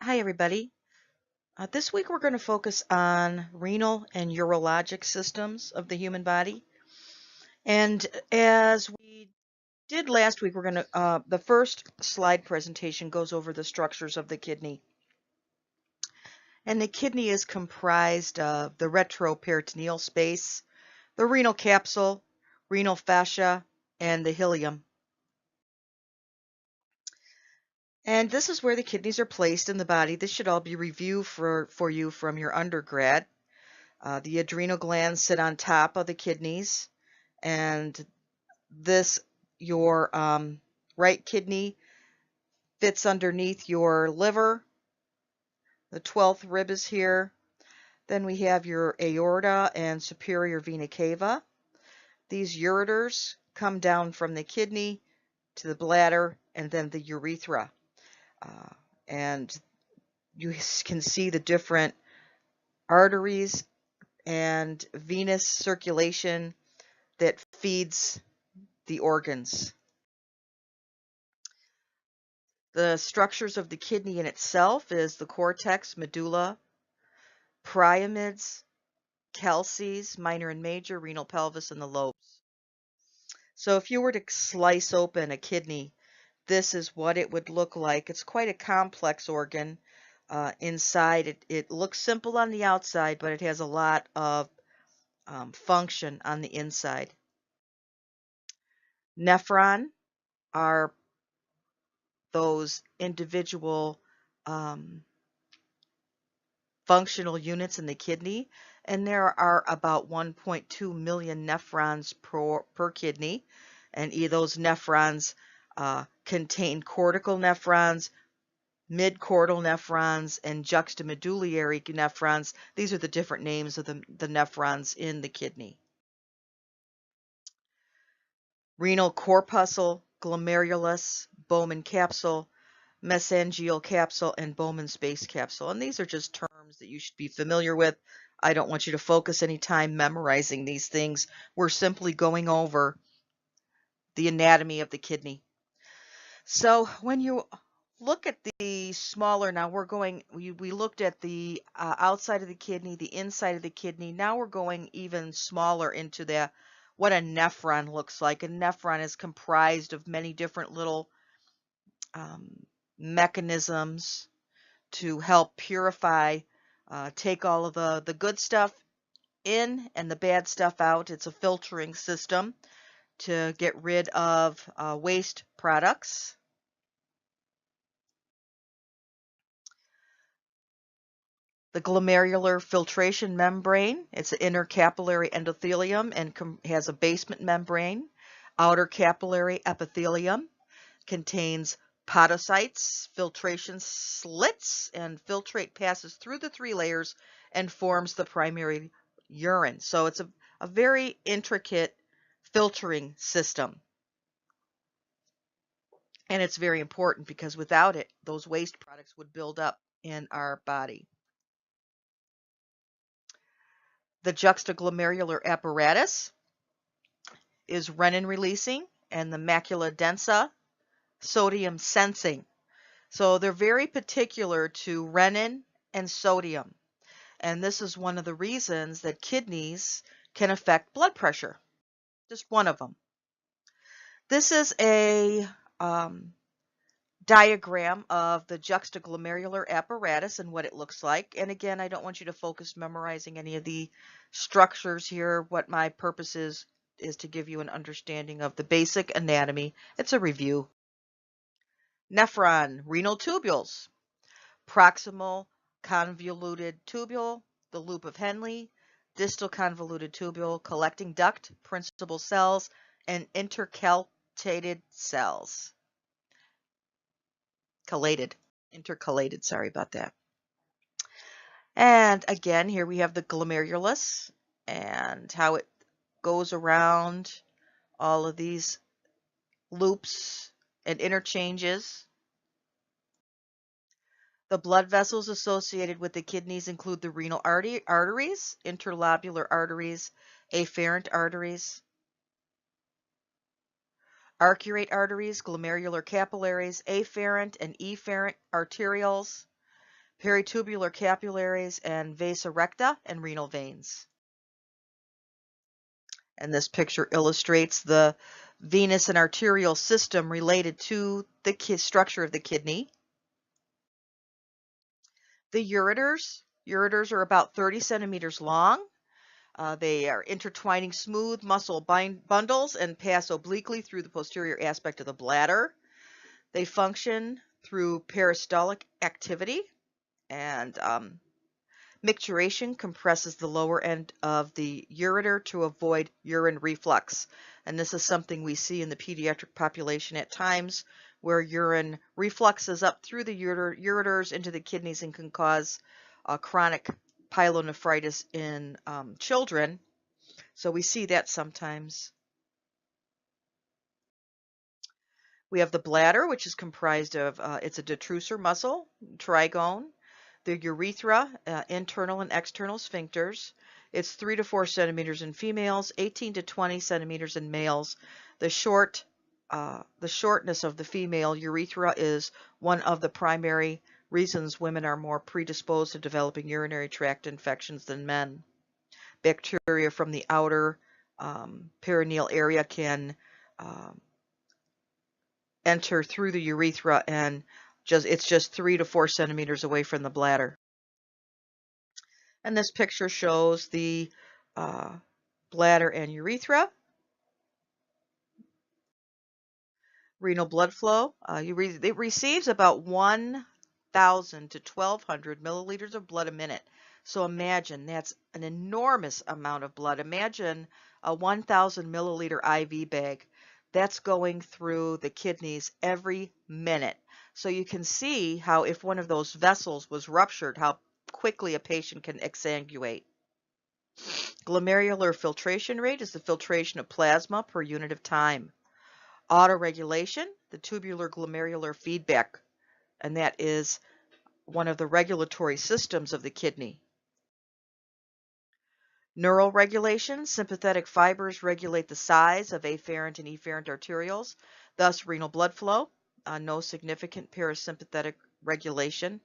Hi, everybody. This week we're going to focus on renal and urologic systems of the human body. And as we did last week, the first slide presentation goes over the structures of the kidney. And the kidney is comprised of the retroperitoneal space, the renal capsule, renal fascia, and the ileum. And this is where the kidneys are placed in the body. This should all be reviewed for you from your undergrad. The adrenal glands sit on top of the kidneys, and this your right kidney fits underneath your liver. The 12th rib is here. Then we have your aorta and superior vena cava. These ureters come down from the kidney to the bladder and then the urethra. And you can see the different arteries and venous circulation that feeds the organs. The structures of the kidney in itself is the cortex, medulla, pyramids, calces, minor and major, renal pelvis, and the lobes. So if you were to slice open a kidney, this is what it would look like. It's quite a complex organ. Inside, it looks simple on the outside, but it has a lot of function on the inside. Nephron are those individual functional units in the kidney, and there are about 1.2 million nephrons per kidney, and those nephrons contain cortical nephrons, mid-chordal nephrons, and juxtamedullary nephrons. These are the different names of the nephrons in the kidney. Renal corpuscle, glomerulus, Bowman capsule, mesangial capsule, and Bowman space capsule. And these are just terms that you should be familiar with. I don't want you to focus any time memorizing these things. We're simply going over the anatomy of the kidney. So when you look at the smaller, now we looked at the outside of the kidney, the inside of the kidney. Now we're going even smaller into what a nephron looks like. A nephron is comprised of many different little mechanisms to help purify, take all of the good stuff in and the bad stuff out. It's a filtering system to get rid of waste products. The glomerular filtration membrane, it's an inner capillary endothelium and has a basement membrane. Outer capillary epithelium contains podocytes, filtration slits, and filtrate passes through the 3 layers and forms the primary urine. So it's a very intricate filtering system. And it's very important because without it, those waste products would build up in our body. The juxtaglomerular apparatus is renin releasing, and the macula densa sodium sensing. So they're very particular to renin and sodium. And this is one of the reasons that kidneys can affect blood pressure. Just one of them. This is a diagram of the juxtaglomerular apparatus and what it looks like. And again, I don't want you to focus memorizing any of the structures here. What my purpose is to give you an understanding of the basic anatomy. It's a review. Nephron, renal tubules, proximal convoluted tubule, the loop of Henle, distal convoluted tubule, collecting duct, principal cells, and intercalated cells. Intercalated, sorry about that. And again, here we have the glomerulus and how it goes around all of these loops and interchanges. The blood vessels associated with the kidneys include the renal arteries, interlobular arteries, afferent arteries, arcuate arteries, glomerular capillaries, afferent and efferent arterioles, peritubular capillaries, and vasa recta, and renal veins. And this picture illustrates the venous and arterial system related to the structure of the kidney. The ureters are about 30 centimeters long. They are intertwining smooth muscle bundles and pass obliquely through the posterior aspect of the bladder. They function through peristaltic activity, and micturition compresses the lower end of the ureter to avoid urine reflux. And this is something we see in the pediatric population at times, where urine refluxes up through the ureters into the kidneys and can cause chronic pyelonephritis in children. So we see that sometimes. We have the bladder, which is comprised of, it's a detrusor muscle, trigone. The urethra, internal and external sphincters. It's 3 to 4 centimeters in females, 18 to 20 centimeters in males. The shortness of the female urethra is one of the primary reasons women are more predisposed to developing urinary tract infections than men. Bacteria from the outer perineal area can enter through the urethra, and it's just 3 to 4 centimeters away from the bladder. And this picture shows the bladder and urethra. Renal blood flow. It receives about 1,000 to 1,200 milliliters of blood a minute. So imagine that's an enormous amount of blood. Imagine a 1,000 milliliter IV bag. That's going through the kidneys every minute. So you can see how if one of those vessels was ruptured, how quickly a patient can exsanguinate. Glomerular filtration rate is the filtration of plasma per unit of time. Autoregulation, the tubular glomerular feedback, and that is one of the regulatory systems of the kidney. Neural regulation, sympathetic fibers regulate the size of afferent and efferent arterioles, thus renal blood flow, no significant parasympathetic regulation.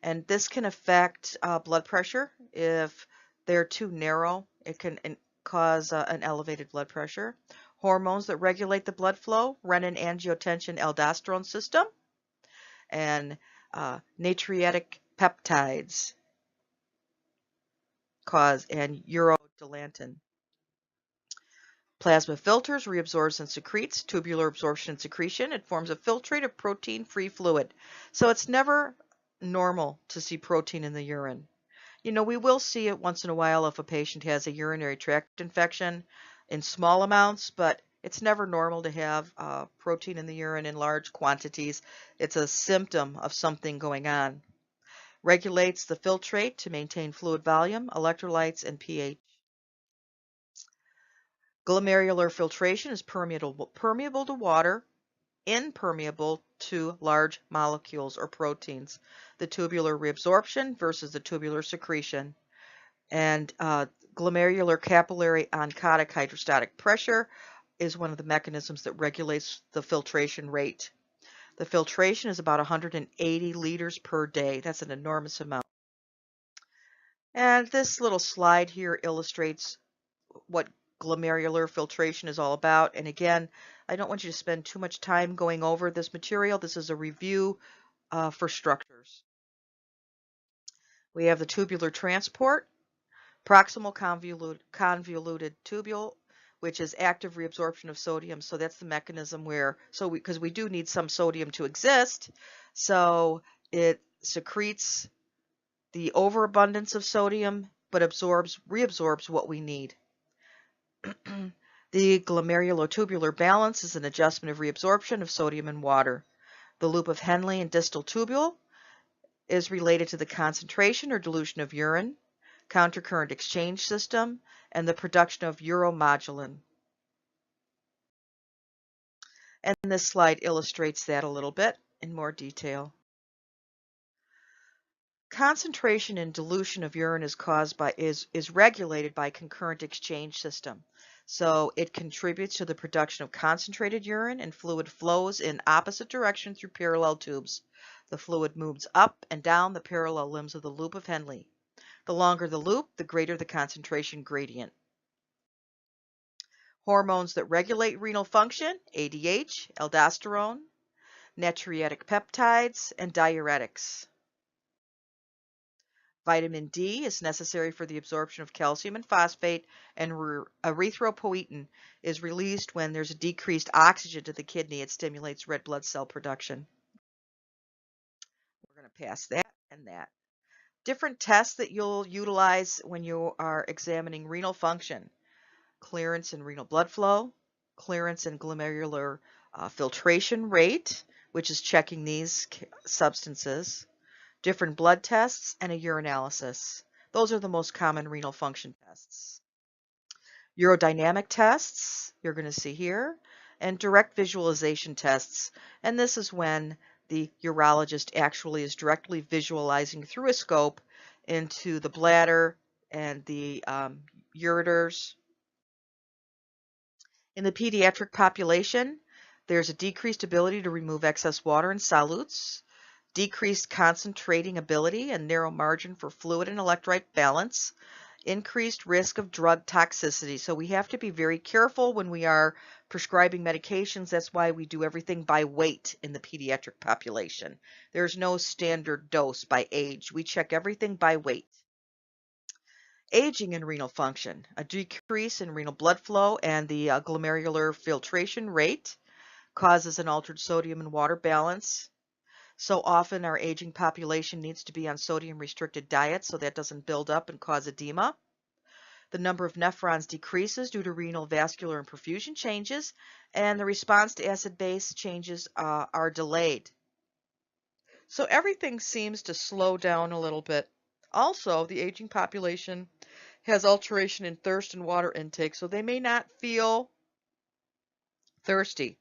And this can affect blood pressure. If they're too narrow, it can cause an elevated blood pressure. Hormones that regulate the blood flow, renin, angiotensin, aldosterone system, and natriuretic peptides cause, and urodelantin. Plasma filters, reabsorbs and secretes, tubular absorption and secretion. It forms a filtrate of protein-free fluid. So it's never normal to see protein in the urine. You know, we will see it once in a while if a patient has a urinary tract infection in small amounts, but it's never normal to have protein in the urine in large quantities. It's a symptom of something going on. Regulates the filtrate to maintain fluid volume, electrolytes, and pH. Glomerular filtration is permeable to water, impermeable to large molecules or proteins. The tubular reabsorption versus the tubular secretion. And glomerular capillary oncotic hydrostatic pressure is one of the mechanisms that regulates the filtration rate. The filtration is about 180 liters per day. That's an enormous amount. And this little slide here illustrates what glomerular filtration is all about. And again, I don't want you to spend too much time going over this material. This is a review for structures. We have the tubular transport, proximal convoluted tubule, which is active reabsorption of sodium. So that's the mechanism where, because we do need some sodium to exist, so it secretes the overabundance of sodium, but reabsorbs what we need. The glomerulotubular balance is an adjustment of reabsorption of sodium and water. The loop of Henle and distal tubule is related to the concentration or dilution of urine, countercurrent exchange system, and the production of uromodulin. And this slide illustrates that a little bit in more detail. Concentration and dilution of urine is regulated by concurrent exchange system. So it contributes to the production of concentrated urine, and fluid flows in opposite direction through parallel tubes. The fluid moves up and down the parallel limbs of the loop of Henle. The longer the loop, the greater the concentration gradient. Hormones that regulate renal function: ADH, aldosterone, natriuretic peptides, and diuretics. Vitamin D is necessary for the absorption of calcium and phosphate, and erythropoietin is released when there's a decreased oxygen to the kidney. It stimulates red blood cell production. We're going to pass that and that. Different tests that you'll utilize when you are examining renal function: clearance in renal blood flow, clearance in glomerular filtration rate, which is checking these substances, different blood tests, and a urinalysis. Those are the most common renal function tests. Urodynamic tests, you're going to see here, and direct visualization tests. And this is when the urologist actually is directly visualizing through a scope into the bladder and the ureters. In the pediatric population, there's a decreased ability to remove excess water and solutes, decreased concentrating ability and narrow margin for fluid and electrolyte balance, increased risk of drug toxicity. So we have to be very careful when we are prescribing medications. That's why we do everything by weight in the pediatric population. There's no standard dose by age. We check everything by weight. Aging and renal function: a decrease in renal blood flow and the glomerular filtration rate causes an altered sodium and water balance. So often our aging population needs to be on sodium-restricted diets so that doesn't build up and cause edema. The number of nephrons decreases due to renal vascular and perfusion changes, and the response to acid-base changes are delayed. So everything seems to slow down a little bit. Also, the aging population has alteration in thirst and water intake, so they may not feel thirsty.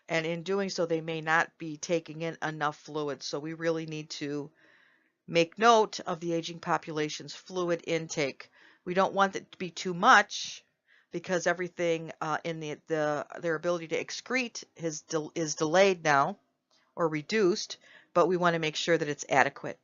And in doing so, they may not be taking in enough fluid. So we really need to make note of the aging population's fluid intake. We don't want it to be too much because everything in their ability to excrete is delayed now or reduced, but we want to make sure that it's adequate.